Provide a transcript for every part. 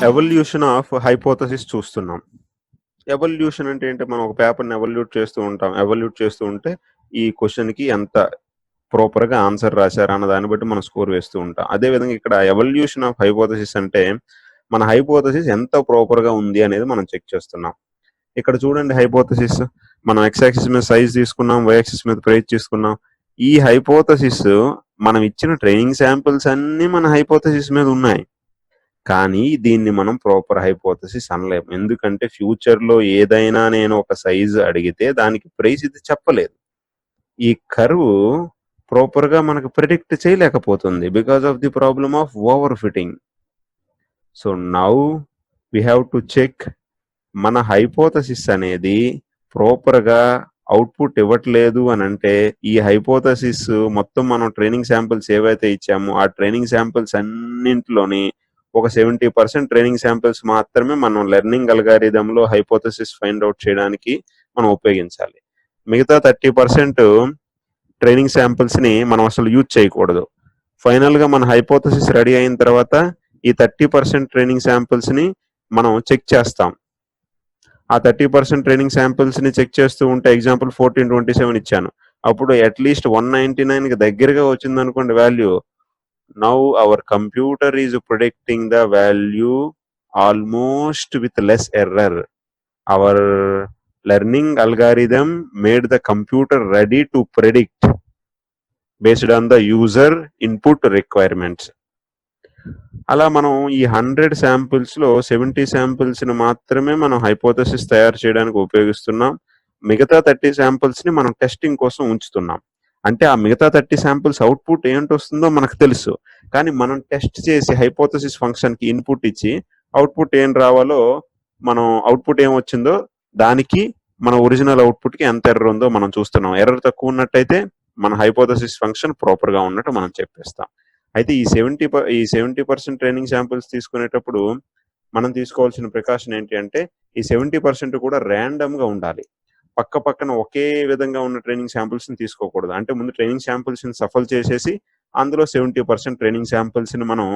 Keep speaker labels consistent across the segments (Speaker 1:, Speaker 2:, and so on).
Speaker 1: Evolution of hypothesis చూస్తున్నాం. Evolution అంటే ఏంటి? మనం ఒక పేపర్‌ని ఎవల్యూట్ చేస్తూ ఉంటాం. ఎవల్యూట్ చేస్తూ ఉంటే ఈ క్వెషన్‌కి ఎంత ప్రాపర్‌గా ఆన్సర్ రాశారు అన్న దాన్ని బట్టి మనం స్కోర్ వేస్తూ ఉంటాం. అదేవిధంగా ఇక్కడ ఎవల్యూషన్ ఆఫ్ హైపోథసిస్ అంటే మన హైపోథసిస్ ఎంత ప్రాపర్‌గా ఉంది అనేది మనం చెక్ చేస్తున్నాం. ఇక్కడ చూడండి హైపోథసిస్. మనం ఎక్స్ యాక్సిస్ మీద సైజ్ తీసుకున్నాం, వై యాక్సిస్ మీద ప్రైస్ తీసుకున్నాం. ఈ హైపోథసిస్ మనం ఇచ్చిన ట్రైనింగ్ శాంపిల్స్ అన్నీ మన హైపోథసిస్ మీద ఉన్నాయి. కానీ దీన్ని మనం ప్రాపర్ హైపోథసిస్ అనలేము. ఎందుకంటే ఫ్యూచర్‌లో ఏదైనా నేను ఒక సైజ్ అడిగితే దానికి ప్రైస్ ఇది చెప్పలేదు. ఈ కర్వ్ ప్రాపర్‌గా మనకు ప్రిడిక్ట్ చేయలేకపోతుంది because of the problem of over fitting. So now we have to check మన హైపోథసిస్ అనేది ప్రాపర్‌గా అవుట్‌పుట్ ఇవ్వట్లేదు అనంటే ఈ హైపోథసిస్ మొత్తం మనం ట్రైనింగ్ శాంపిల్స్ ఏవైతే ఇచ్చామో ఆ ట్రైనింగ్ శాంపిల్స్ అన్నింటిలోని ఒక 70% ట్రైనింగ్ శాంపిల్స్ మాత్రమే మనం లెర్నింగ్ అల్గారిథంలో హైపోథసిస్ ఫైండ్ అవుట్ చేయడానికి మనం ఉపయోగించాలి. మిగతా 30% ట్రైనింగ్ శాంపిల్స్‌ని మనం అసలు యూజ్ చేయకూడదు. ఫైనల్‌గా మన హైపోథసిస్ రెడీ అయిన తర్వాత ఈ 30% ట్రైనింగ్ శాంపిల్స్‌ని మనం చెక్ చేస్తాం. ఆ 30% ట్రైనింగ్ శాంపిల్స్‌ని చెక్ చేస్తూ ఉంటే ఎగ్జాంపుల్ 1427 ఇచ్చాను. అప్పుడు అట్‌లీస్ట్ 199కి దగ్గరగా వచ్చిందనుకోండి value. Now our computer is predicting the value almost with less error. Our learning algorithm made the computer ready to predict based on the user input requirements. అలా మనం ఈ 100 శాంపిల్స్‌లో 70 శాంపిల్స్‌ని మాత్రమే మనం హైపోథసిస్ తయారు చేయడానికి ఉపయోగిస్తున్నాం. మిగతా 30 శాంపిల్స్‌ని మనం టెస్టింగ్ కోసం ఉంచుతున్నాం. అంటే ఆ మిగతా 30 శాంపిల్స్ అవుట్‌పుట్ ఏంటొస్తుందో మనకు తెలుసు. కానీ మనం టెస్ట్ చేసి హైపోథసిస్ ఫంక్షన్‌కి ఇన్పుట్ ఇచ్చి అవుట్‌పుట్ ఏం రావాలో మనం అవుట్‌పుట్ ఏమొచ్చిందో దానికి మన ఒరిజినల్ అవుట్‌పుట్‌కి ఎంత ఎర్రర్ ఉందో మనం చూస్తున్నాం. ఎర్రర్ తక్కువ ఉన్నట్టయితే మన హైపోథసిస్ ఫంక్షన్ ప్రాపర్‌గా ఉన్నట్టు మనం చెప్పేస్తాం. అయితే ఈ 70% ట్రైనింగ్ శాంపిల్స్ తీసుకునేటప్పుడు మనం తీసుకోవాల్సిన ప్రికాషన్ ఏంటి అంటే ఈ 70% కూడా ర్యాండమ్‌గా ఉండాలి. పక్కన ఒకే విధంగా ఉన్న ట్రైనింగ్ శాంపిల్స్‌ని తీసుకోకూడదు. అంటే ముందు ట్రైనింగ్ శాంపిల్స్‌ని షఫల్ చేసేసి అందులో 70% ట్రైనింగ్ శాంపిల్స్‌ని మనం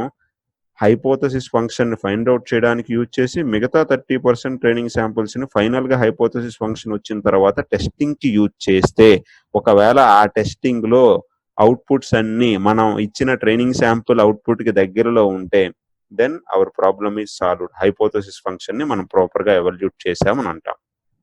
Speaker 1: హైపోథసిస్ ఫంక్షన్‌ని ఫైండ్ అవుట్ చేయడానికి యూజ్ చేసి మిగతా 30% ట్రైనింగ్ శాంపిల్స్‌ని ఫైనల్‌గా హైపోథసిస్ ఫంక్షన్ వచ్చిన తర్వాత టెస్టింగ్‌కి యూజ్ చేస్తే ఒకవేళ ఆ టెస్టింగ్‌లో అవుట్‌పుట్స్ అన్నీ మనం ఇచ్చిన ట్రైనింగ్ శాంపిల్ అవుట్‌పుట్‌కి దగ్గరలో ఉంటే then our problem is solved. Hypothesis ఫంక్షన్‌ని మనం ప్రాపర్‌గా ఎవల్యూట్ చేశామని అంటాం.